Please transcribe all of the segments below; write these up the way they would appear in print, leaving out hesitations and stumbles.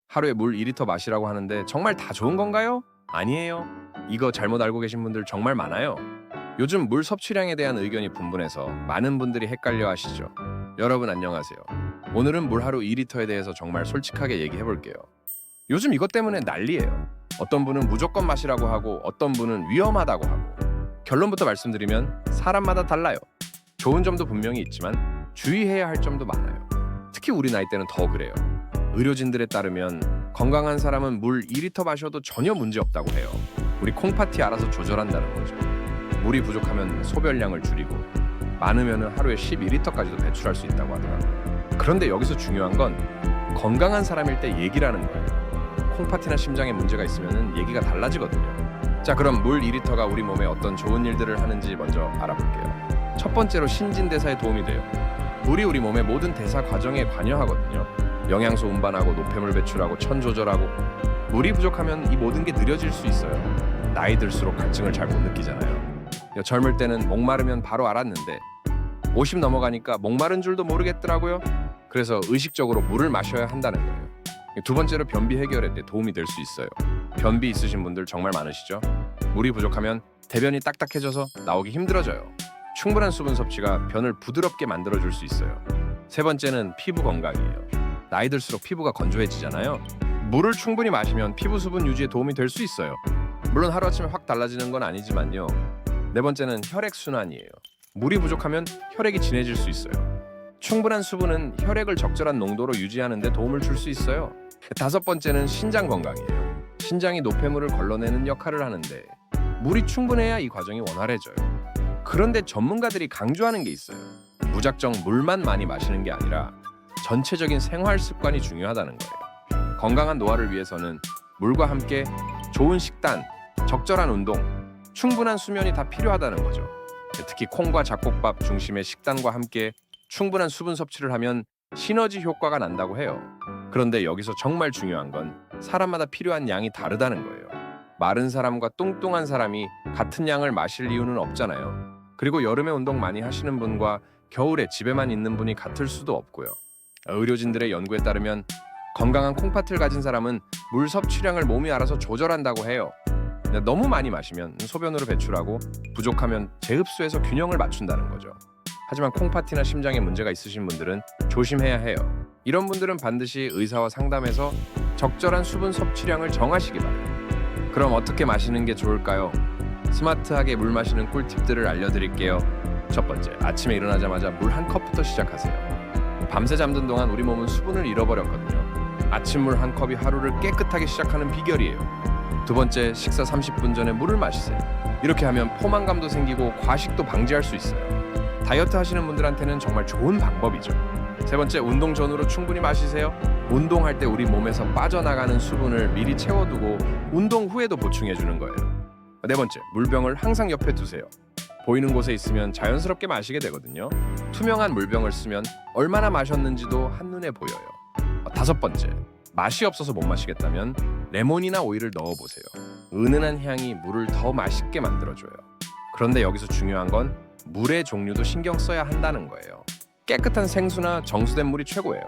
하루에 물 2리터 마시라고 하는데 정말 다 좋은 건가요? 아니에요. 이거 잘못 알고 계신 분들 정말 많아요. 요즘 물 섭취량에 대한 의견이 분분해서 많은 분들이 헷갈려 하시죠. 여러분 안녕하세요. 오늘은 물 하루 2리터에 대해서 정말 솔직하게 얘기해 볼게요. 요즘 이것 때문에 난리예요. 어떤 분은 무조건 마시라고 하고 어떤 분은 위험하다고 하고. 결론부터 말씀드리면 사람마다 달라요. 좋은 점도 분명히 있지만 주의해야 할 점도 많아요. 특히 우리 나이대는 더 그래요. 의료진들에 따르면 건강한 사람은 물 2리터 마셔도 전혀 문제 없다고 해요. 우리 콩팥이 알아서 조절한다는 거죠. 물이 부족하면 소변량을 줄이고 많으면 하루에 12리터까지도 배출할 수 있다고 하더라고요. 그런데 여기서 중요한 건 건강한 사람일 때 얘기라는 거예요. 콩팥이나 심장에 문제가 있으면 얘기가 달라지거든요. 자, 그럼 물 2리터가 우리 몸에 어떤 좋은 일들을 하는지 먼저 알아볼게요. 첫 번째로 신진대사에 도움이 돼요. 물이 우리 몸의 모든 대사 과정에 관여하거든요. 영양소 운반하고 노폐물 배출하고 천 조절하고. 물이 부족하면 이 모든 게 느려질 수 있어요. 나이 들수록 갈증을 잘 못 느끼잖아요. 젊을 때는 목마르면 바로 알았는데 50 넘어가니까 목마른 줄도 모르겠더라고요. 그래서 의식적으로 물을 마셔야 한다는 거예요. 두 번째로 변비 해결에 도움이 될 수 있어요. 변비 있으신 분들 정말 많으시죠? 물이 부족하면 대변이 딱딱해져서 나오기 힘들어져요. 충분한 수분 섭취가 변을 부드럽게 만들어줄 수 있어요. 세 번째는 피부 건강이에요. 나이 들수록 피부가 건조해지잖아요. 물을 충분히 마시면 피부 수분 유지에 도움이 될 수 있어요. 물론 하루아침에 확 달라지는 건 아니지만요. 네 번째는 혈액순환이에요. 물이 부족하면 혈액이 진해질 수 있어요. 충분한 수분은 혈액을 적절한 농도로 유지하는 데 도움을 줄 수 있어요. 다섯 번째는 신장 건강이에요. 신장이 노폐물을 걸러내는 역할을 하는데 물이 충분해야 이 과정이 원활해져요. 그런데 전문가들이 강조하는 게 있어요. 무작정 물만 많이 마시는 게 아니라 전체적인 생활 습관이 중요하다는 거예요. 건강한 노화를 위해서는 물과 함께 좋은 식단, 적절한 운동, 충분한 수면이 다 필요하다는 거죠. 특히 콩과 잡곡밥 중심의 식단과 함께 충분한 수분 섭취를 하면 시너지 효과가 난다고 해요. 그런데 여기서 정말 중요한 건 사람마다 필요한 양이 다르다는 거예요. 마른 사람과 뚱뚱한 사람이 같은 양을 마실 이유는 없잖아요. 그리고 여름에 운동 많이 하시는 분과 겨울에 집에만 있는 분이 같을 수도 없고요. 의료진들의 연구에 따르면 건강한 콩팥을 가진 사람은 물 섭취량을 몸이 알아서 조절한다고 해요. 너무 많이 마시면 소변으로 배출하고 부족하면 재흡수해서 균형을 맞춘다는 거죠. 하지만 콩팥이나 심장에 문제가 있으신 분들은 조심해야 해요. 이런 분들은 반드시 의사와 상담해서 적절한 수분 섭취량을 정하시기 바랍니다. 그럼 어떻게 마시는 게 좋을까요? 스마트하게 물 마시는 꿀팁들을 알려드릴게요. 첫 번째, 아침에 일어나자마자 물 한 컵부터 시작하세요. 밤새 잠든 동안 우리 몸은 수분을 잃어버렸거든요. 아침 물 한 컵이 하루를 깨끗하게 시작하는 비결이에요. 두 번째, 식사 30분 전에 물을 마시세요. 이렇게 하면 포만감도 생기고 과식도 방지할 수 있어요. 다이어트 하시는 분들한테는 정말 좋은 방법이죠. 세 번째, 운동 전후로 충분히 마시세요. 운동할 때 우리 몸에서 빠져나가는 수분을 미리 채워두고 운동 후에도 보충해주는 거예요. 네 번째, 물병을 항상 옆에 두세요. 보이는 곳에 있으면 자연스럽게 마시게 되거든요. 투명한 물병을 쓰면 얼마나 마셨는지도 한눈에 보여요. 다섯 번째, 맛이 없어서 못 마시겠다면 레몬이나 오일을 넣어보세요. 은은한 향이 물을 더 맛있게 만들어줘요. 그런데 여기서 중요한 건 물의 종류도 신경 써야 한다는 거예요. 깨끗한 생수나 정수된 물이 최고예요.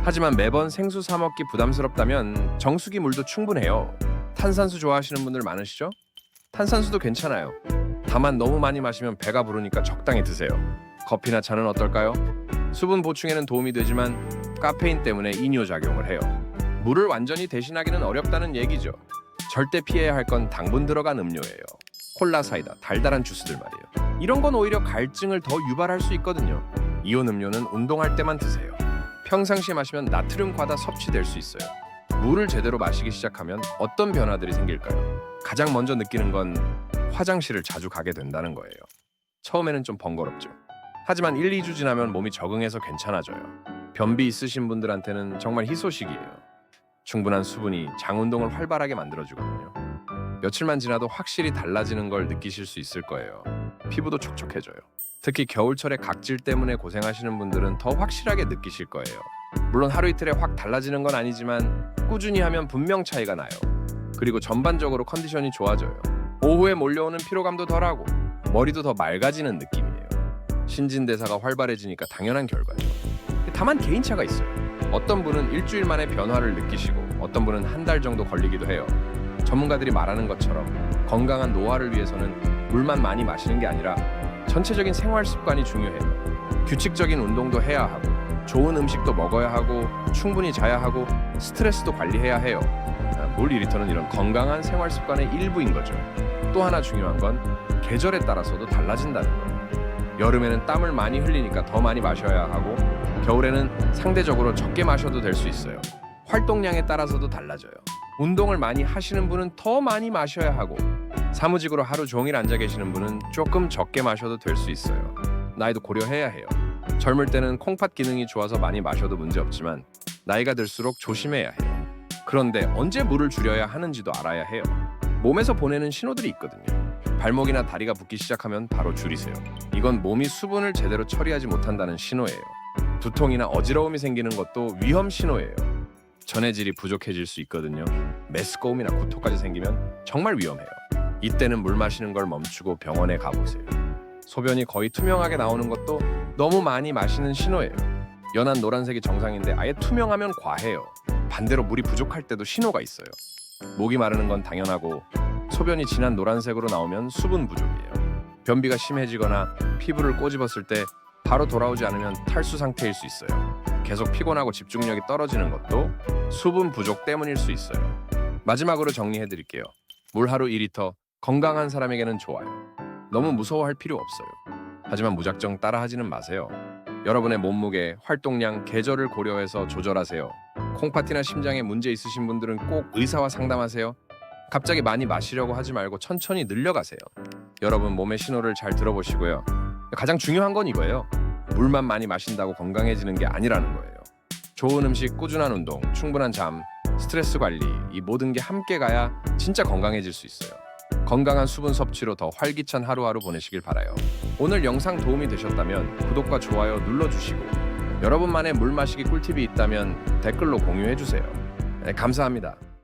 하지만 매번 생수 사 먹기 부담스럽다면 정수기 물도 충분해요. 탄산수 좋아하시는 분들 많으시죠? 탄산수도 괜찮아요. 다만 너무 많이 마시면 배가 부르니까 적당히 드세요. 커피나 차는 어떨까요? 수분 보충에는 도움이 되지만 카페인 때문에 이뇨작용을 해요. 물을 완전히 대신하기는 어렵다는 얘기죠. 절대 피해야 할 건 당분 들어간 음료예요. 콜라, 사이다, 달달한 주스들 말이에요. 이런 건 오히려 갈증을 더 유발할 수 있거든요. 이온 음료는 운동할 때만 드세요. 평상시에 마시면 나트륨 과다 섭취될 수 있어요. 물을 제대로 마시기 시작하면 어떤 변화들이 생길까요? 가장 먼저 느끼는 건 화장실을 자주 가게 된다는 거예요. 처음에는 좀 번거롭죠. 하지만 1, 2주 지나면 몸이 적응해서 괜찮아져요. 변비 있으신 분들한테는 정말 희소식이에요. 충분한 수분이 장 운동을 활발하게 만들어주거든요. 며칠만 지나도 확실히 달라지는 걸 느끼실 수 있을 거예요. 피부도 촉촉해져요. 특히 겨울철에 각질 때문에 고생하시는 분들은 더 확실하게 느끼실 거예요. 물론 하루 이틀에 확 달라지는 건 아니지만 꾸준히 하면 분명 차이가 나요. 그리고 전반적으로 컨디션이 좋아져요. 오후에 몰려오는 피로감도 덜하고 머리도 더 맑아지는 느낌이에요. 신진대사가 활발해지니까 당연한 결과죠. 다만 개인차가 있어요. 어떤 분은 일주일 만에 변화를 느끼시고 어떤 분은 한 달 정도 걸리기도 해요. 전문가들이 말하는 것처럼 건강한 노화를 위해서는 물만 많이 마시는 게 아니라 전체적인 생활 습관이 중요해요. 규칙적인 운동도 해야 하고 좋은 음식도 먹어야 하고 충분히 자야 하고 스트레스도 관리해야 해요. 물 2리터는 이런 건강한 생활 습관의 일부인 거죠. 또 하나 중요한 건 계절에 따라서도 달라진다는 거예요. 여름에는 땀을 많이 흘리니까 더 많이 마셔야 하고 겨울에는 상대적으로 적게 마셔도 될 수 있어요. 활동량에 따라서도 달라져요. 운동을 많이 하시는 분은 더 많이 마셔야 하고 사무직으로 하루 종일 앉아 계시는 분은 조금 적게 마셔도 될 수 있어요. 나이도 고려해야 해요. 젊을 때는 콩팥 기능이 좋아서 많이 마셔도 문제없지만 나이가 들수록 조심해야 해요. 그런데 언제 물을 줄여야 하는지도 알아야 해요. 몸에서 보내는 신호들이 있거든요. 발목이나 다리가 붓기 시작하면 바로 줄이세요. 이건 몸이 수분을 제대로 처리하지 못한다는 신호예요. 두통이나 어지러움이 생기는 것도 위험 신호예요. 전해질이 부족해질 수 있거든요. 메스꺼움이나 구토까지 생기면 정말 위험해요. 이때는 물 마시는 걸 멈추고 병원에 가보세요. 소변이 거의 투명하게 나오는 것도 너무 많이 마시는 신호예요. 연한 노란색이 정상인데 아예 투명하면 과해요. 반대로 물이 부족할 때도 신호가 있어요. 목이 마르는 건 당연하고 소변이 진한 노란색으로 나오면 수분 부족이에요. 변비가 심해지거나 피부를 꼬집었을 때 바로 돌아오지 않으면 탈수 상태일 수 있어요. 계속 피곤하고 집중력이 떨어지는 것도 수분 부족 때문일 수 있어요. 마지막으로 정리해 드릴게요. 물 하루 2리터 건강한 사람에게는 좋아요. 너무 무서워할 필요 없어요. 하지만 무작정 따라하지는 마세요. 여러분의 몸무게, 활동량, 계절을 고려해서 조절하세요. 콩팥이나 심장에 문제 있으신 분들은 꼭 의사와 상담하세요. 갑자기 많이 마시려고 하지 말고 천천히 늘려가세요. 여러분 몸의 신호를 잘 들어보시고요. 가장 중요한 건 이거예요. 물만 많이 마신다고 건강해지는 게 아니라는 거예요. 좋은 음식, 꾸준한 운동, 충분한 잠, 스트레스 관리, 이 모든 게 함께 가야 진짜 건강해질 수 있어요. 건강한 수분 섭취로 더 활기찬 하루하루 보내시길 바라요. 오늘 영상 도움이 되셨다면 구독과 좋아요 눌러주시고 여러분만의 물 마시기 꿀팁이 있다면 댓글로 공유해주세요. 네, 감사합니다.